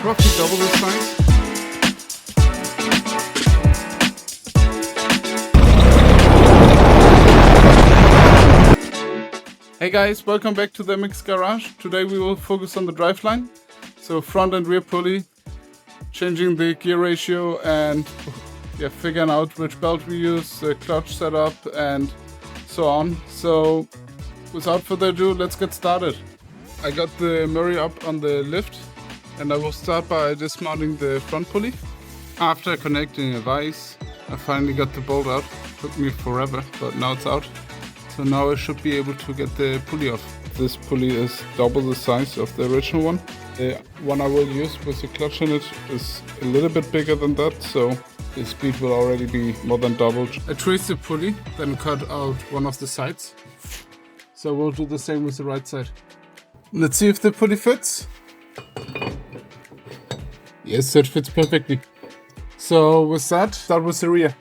roughly double the size. Hey guys, welcome back to the MX Garage. Today we will focus on the driveline. So front and rear pulley, changing the gear ratio and figuring out which belt we use, the clutch setup and so on. So without further ado, let's get started. I got the Murray up on the lift and I will start by dismounting the front pulley. After connecting a vise, I finally got the bolt out. Took me forever, but now it's out. So now I should be able to get the pulley off. This pulley is double the size of the original one. The one I will use with the clutch in it is a little bit bigger than that, so the speed will already be more than doubled. I traced the pulley, then cut out one of the sides. So we'll do the same with the right side. Let's see if the pulley fits. Yes, it fits perfectly. So with that, start with the rear.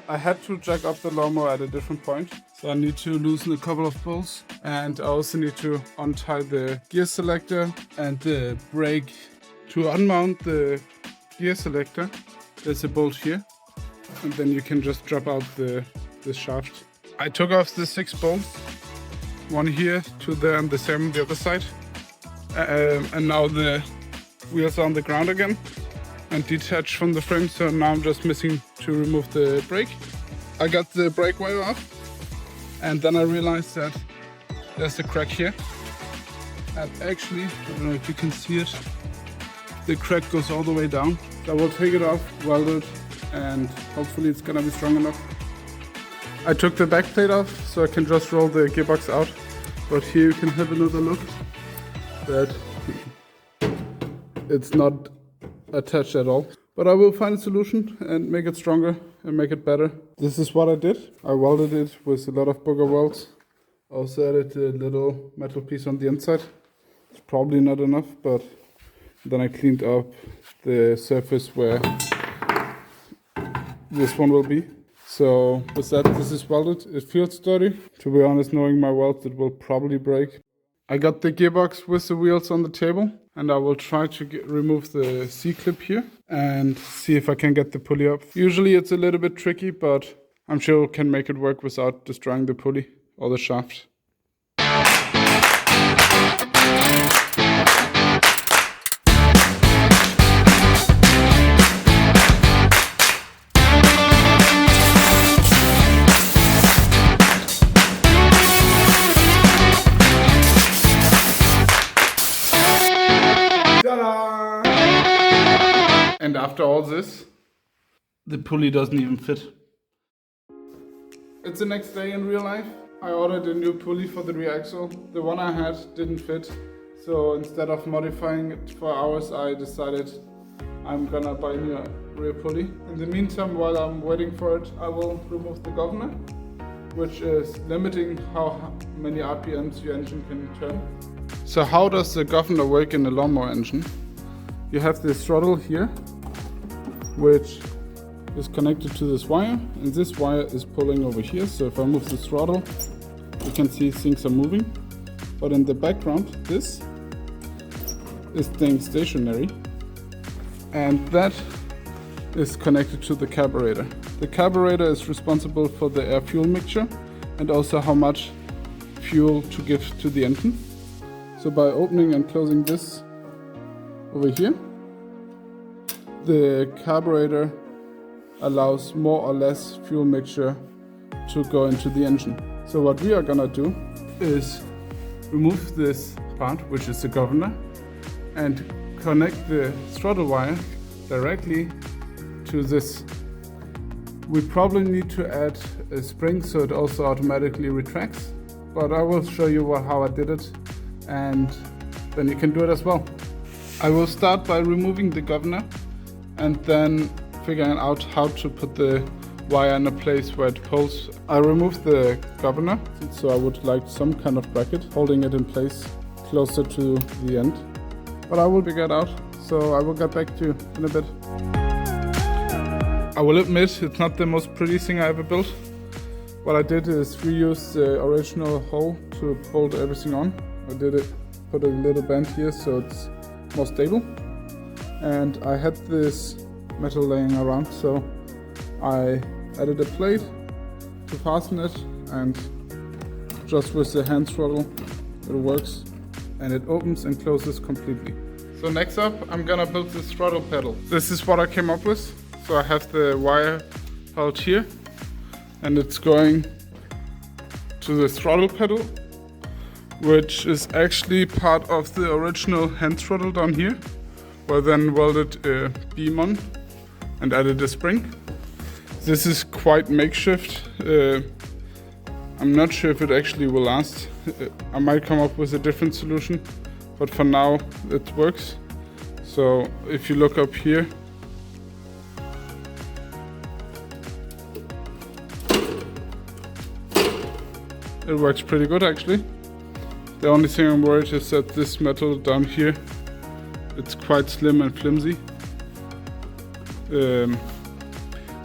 I had to jack up the lawnmower at a different point, so I need to loosen a couple of bolts, and I also need to untie the gear selector and the brake. To unmount the gear selector, there's a bolt here, and then you can just drop out the shaft. I took off the 6 bolts, one here, 2 there, and the same on the other side. And now the wheels are on the ground again and detached from the frame, so now I'm just missing to remove the brake. I got the brake wire off, and then I realized that there's a crack here. And actually, I don't know if you can see it, the crack goes all the way down. So I will take it off, weld it, and hopefully it's gonna be strong enough. I took the back plate off, so I can just roll the gearbox out. But here you can have another look that it's not attached at all. But I will find a solution and make it stronger and make it better. This is what I did. I welded it with a lot of booger welds. Also added a little metal piece on the inside. It's probably not enough, but then I cleaned up the surface where this one will be. So with that, this is welded. It feels sturdy. To be honest, knowing my welds, it will probably break. I got the gearbox with the wheels on the table, and I will try to remove the C-clip here and see if I can get the pulley up. Usually it's a little bit tricky, but I'm sure I can make it work without destroying the pulley or the shaft. And after all this, the pulley doesn't even fit. It's the next day in real life. I ordered a new pulley for the rear axle. The one I had didn't fit, so instead of modifying it for hours, I decided I'm gonna buy a new rear pulley. In the meantime, while I'm waiting for it, I will remove the governor, which is limiting how many RPMs your engine can turn. So how does the governor work in a lawnmower engine? You have this throttle here, which is connected to this wire, and this wire is pulling over here. So if I move the throttle, you can see things are moving. But in the background, this is staying stationary, and that is connected to the carburetor. The carburetor is responsible for the air-fuel mixture and also how much fuel to give to the engine. So by opening and closing this over here, the carburetor allows more or less fuel mixture to go into the engine. So what we are gonna do is remove this part, which is the governor, and connect the throttle wire directly to this. We probably need to add a spring so it also automatically retracts, but I will show you how I did it, and then you can do it as well. I will start by removing the governor and then figuring out how to put the wire in a place where it pulls. I removed the governor, so I would like some kind of bracket holding it in place closer to the end. But I will figure it out, so I will get back to you in a bit. I will admit it's not the most pretty thing I ever built. What I did is reuse the original hole to bolt everything on, I put a little band here so it's more stable. And I had this metal laying around, so I added a plate to fasten it, and just with the hand throttle it works and it opens and closes completely. So next up I'm gonna build this throttle pedal. This is what I came up with. So I have the wire out here and it's going to the throttle pedal, which is actually part of the original hand throttle down here. Well, then welded a beam on and added a spring. This is quite makeshift. I'm not sure if it actually will last. I might come up with a different solution, but for now it works. So if you look up here, it works pretty good actually. The only thing I'm worried is that this metal down here, it's quite slim and flimsy.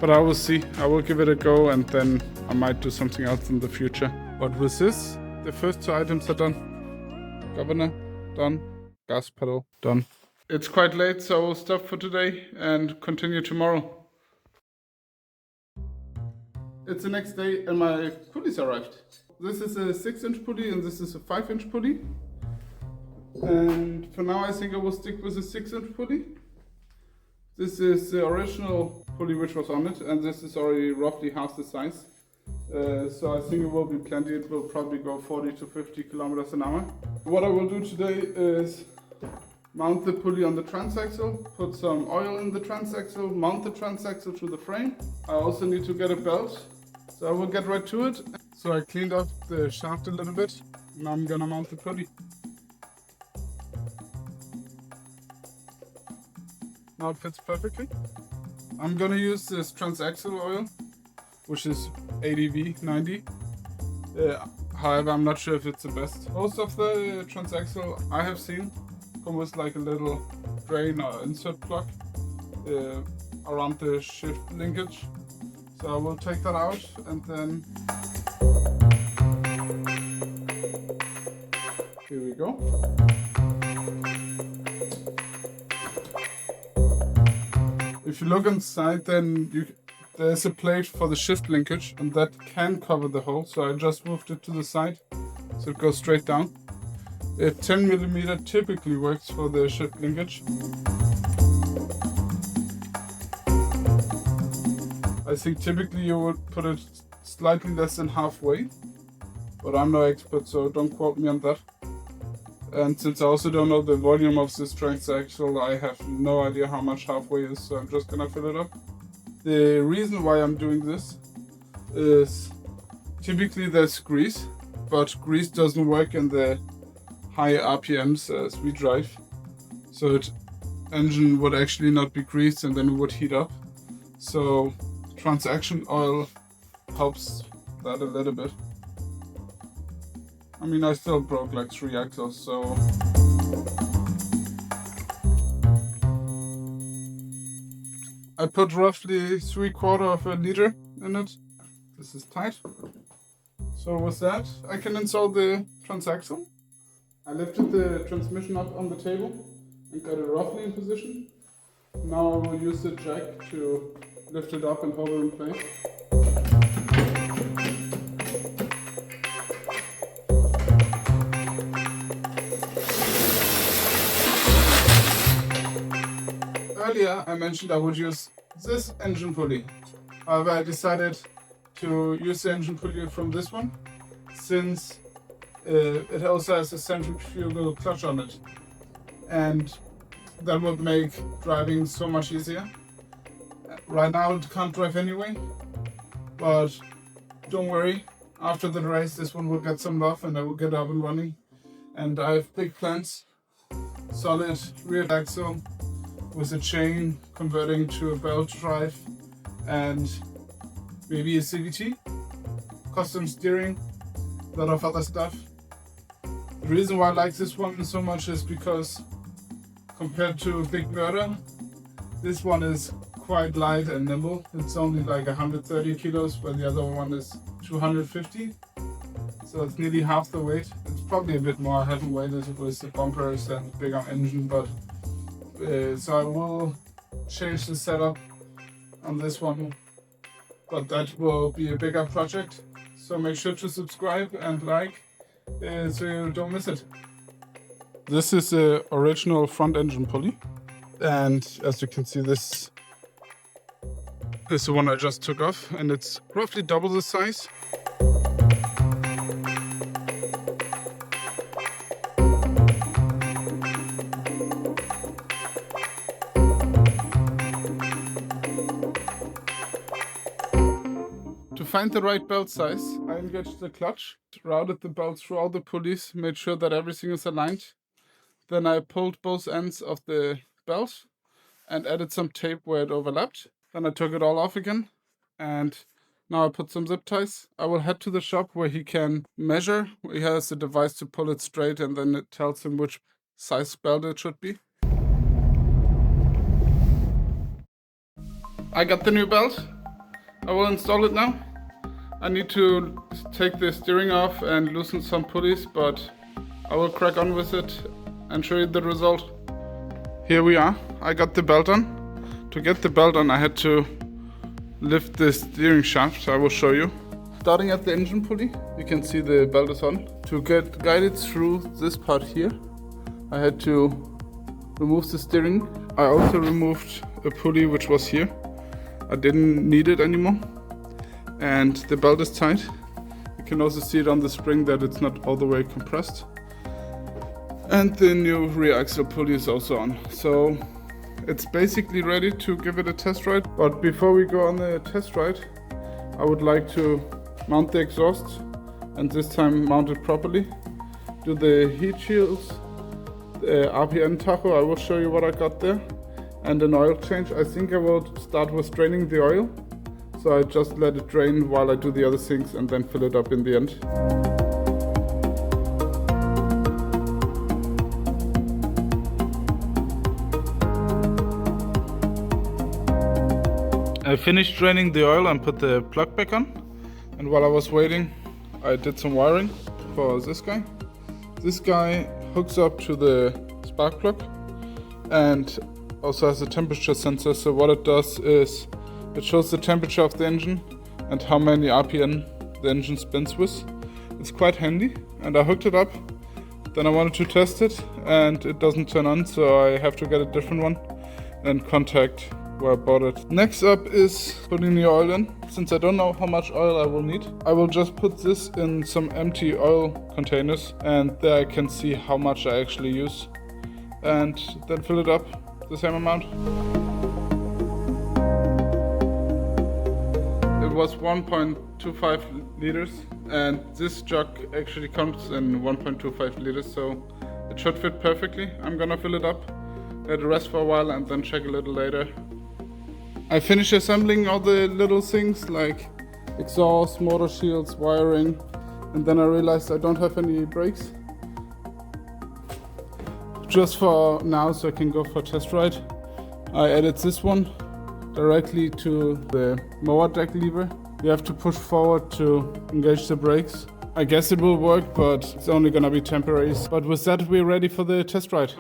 But I will see. I will give it a go and then I might do something else in the future. But with this, the first two items are done. Governor, done. Gas pedal, done. It's quite late, so I will stop for today and continue tomorrow. It's the next day and my pulleys arrived. This is a 6-inch pulley and this is a 5-inch pulley. And for now I think I will stick with a 6-inch pulley. This is the original pulley which was on it, and this is already roughly half the size. So I think it will be plenty. It will probably go 40 to 50 kilometers an hour. What I will do today is mount the pulley on the transaxle, put some oil in the transaxle, mount the transaxle to the frame. I also need to get a belt, so I will get right to it. So I cleaned up the shaft a little bit. Now I'm gonna mount the pulley. Now it fits perfectly. I'm gonna use this transaxle oil, which is ADV 90. However, I'm not sure if it's the best. Most of the transaxle I have seen come with like a little drain or insert plug around the shift linkage. So I will take that out and then here we go. If you look inside, then there's a plate for the shift linkage and that can cover the hole. So I just moved it to the side so it goes straight down. A 10mm typically works for the shift linkage. I think typically you would put it slightly less than halfway, but I'm no expert, so don't quote me on that. And since I also don't know the volume of this transaxle, I have no idea how much halfway is, so I'm just gonna fill it up. The reason why I'm doing this is typically there's grease, but grease doesn't work in the high RPMs as we drive. So the engine would actually not be greased and then it would heat up. So transaxle oil helps that a little bit. I mean, I still broke like 3 axles, so I put roughly 3/4 of a liter in it. This is tight. So with that, I can install the transaxle. I lifted the transmission up on the table and got it roughly in position. Now I will use the jack to lift it up and hold it in place. Earlier I mentioned I would use this engine pulley. However, I decided to use the engine pulley from this one since it also has a centrifugal clutch on it, and that would make driving so much easier. Right now it can't drive anyway, but don't worry, after the race this one will get some love and I will get up and running. And I have big plans. Solid rear axle with a chain converting to a belt drive and maybe a CVT, custom steering, a lot of other stuff. The reason why I like this one so much is because compared to a big Murder, this one is quite light and nimble. It's only like 130 kilos, while the other one is 250. So it's nearly half the weight. It's probably a bit more. I haven't weighed it with the bumpers and bigger engine, but so I will change the setup on this one, but that will be a bigger project. So make sure to subscribe and like so you don't miss it. This is the original front engine pulley, and as you can see, this is the one I just took off, and it's roughly double the size. To find the right belt size, I engaged the clutch, routed the belt through all the pulleys, made sure that everything is aligned. Then I pulled both ends of the belt and added some tape where it overlapped. Then I took it all off again, and now I put some zip ties. I will head to the shop where he can measure. He has a device to pull it straight, and then it tells him which size belt it should be. I got the new belt. I will install it now. I need to take the steering off and loosen some pulleys, but I will crack on with it and show you the result. Here we are. I got the belt on. To get the belt on, I had to lift the steering shaft. I will show you. Starting at the engine pulley, you can see the belt is on. To get guided through this part here, I had to remove the steering. I also removed a pulley which was here. I didn't need it anymore. And the belt is tight. You can also see it on the spring that it's not all the way compressed. And the new rear axle pulley is also on. So it's basically ready to give it a test ride. But before we go on the test ride, I would like to mount the exhaust, and this time mount it properly. Do the heat shields, the RPM tacho, I will show you what I got there. And an oil change. I think I will start with draining the oil. So I just let it drain while I do the other things and then fill it up in the end. I finished draining the oil and put the plug back on. And while I was waiting, I did some wiring for this guy. This guy hooks up to the spark plug and also has a temperature sensor. So what it does is it shows the temperature of the engine and how many RPM the engine spins with. It's quite handy, and I hooked it up. Then I wanted to test it and it doesn't turn on, so I have to get a different one and contact where I bought it. Next up is putting the oil in. Since I don't know how much oil I will need, I will just put this in some empty oil containers, and there I can see how much I actually use, and then fill it up the same amount. It was 1.25 liters, and this jug actually comes in 1.25 liters, so it should fit perfectly. I'm gonna fill it up, let it rest for a while, and then check a little later. I finished assembling all the little things like exhaust, motor shields, wiring, and then I realized I don't have any brakes. Just for now, so I can go for a test ride, I added this one directly to the mower deck lever. You have to push forward to engage the brakes. I guess it will work, but it's only gonna be temporary. But with that, we're ready for the test ride.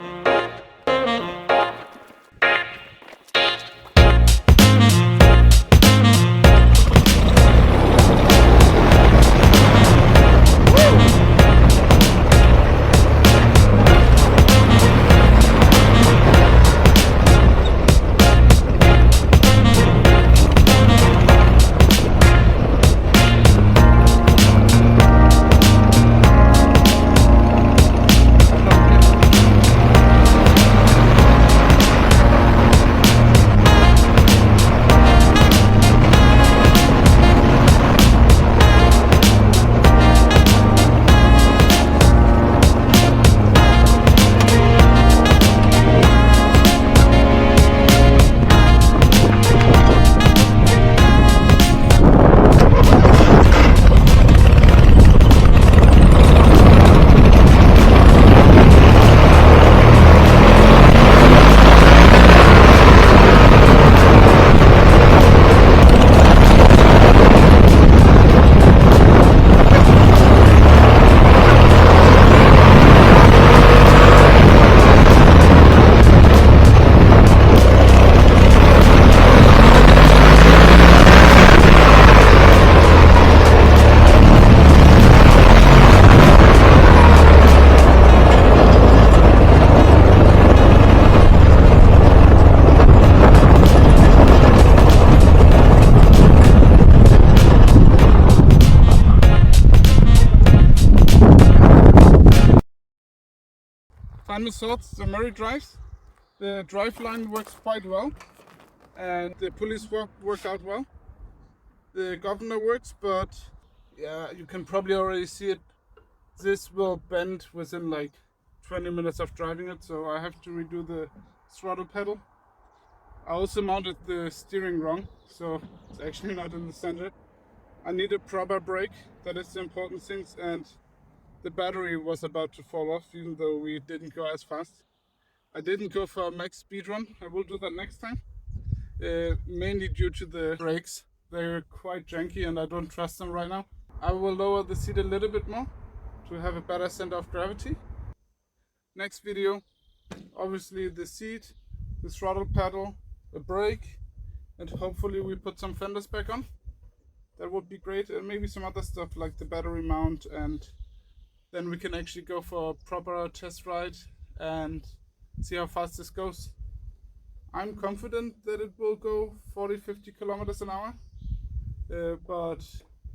final thoughts, the Murray drives. The drive line works quite well and the pulleys work out well. The governor works, but yeah, you can probably already see it. This will bend within like 20 minutes of driving it, so I have to redo the throttle pedal. I also mounted the steering wrong, so it's actually not in the center. I need a proper brake, that is the important things, and the battery was about to fall off even though we didn't go as fast. I didn't go for a max speed run, I will do that next time. Mainly due to the brakes, they're quite janky and I don't trust them right now. I will lower the seat a little bit more to have a better center of gravity. Next video, obviously the seat, the throttle pedal, a brake, and hopefully we put some fenders back on. That would be great, and maybe some other stuff like the battery mount, and then we can actually go for a proper test ride and see how fast this goes. I'm confident that it will go 40-50 kilometers an hour, but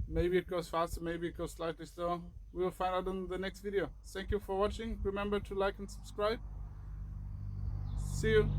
maybe it goes faster, maybe it goes slightly slower. We will find out in the next video. Thank you for watching. Remember to like and subscribe. See you.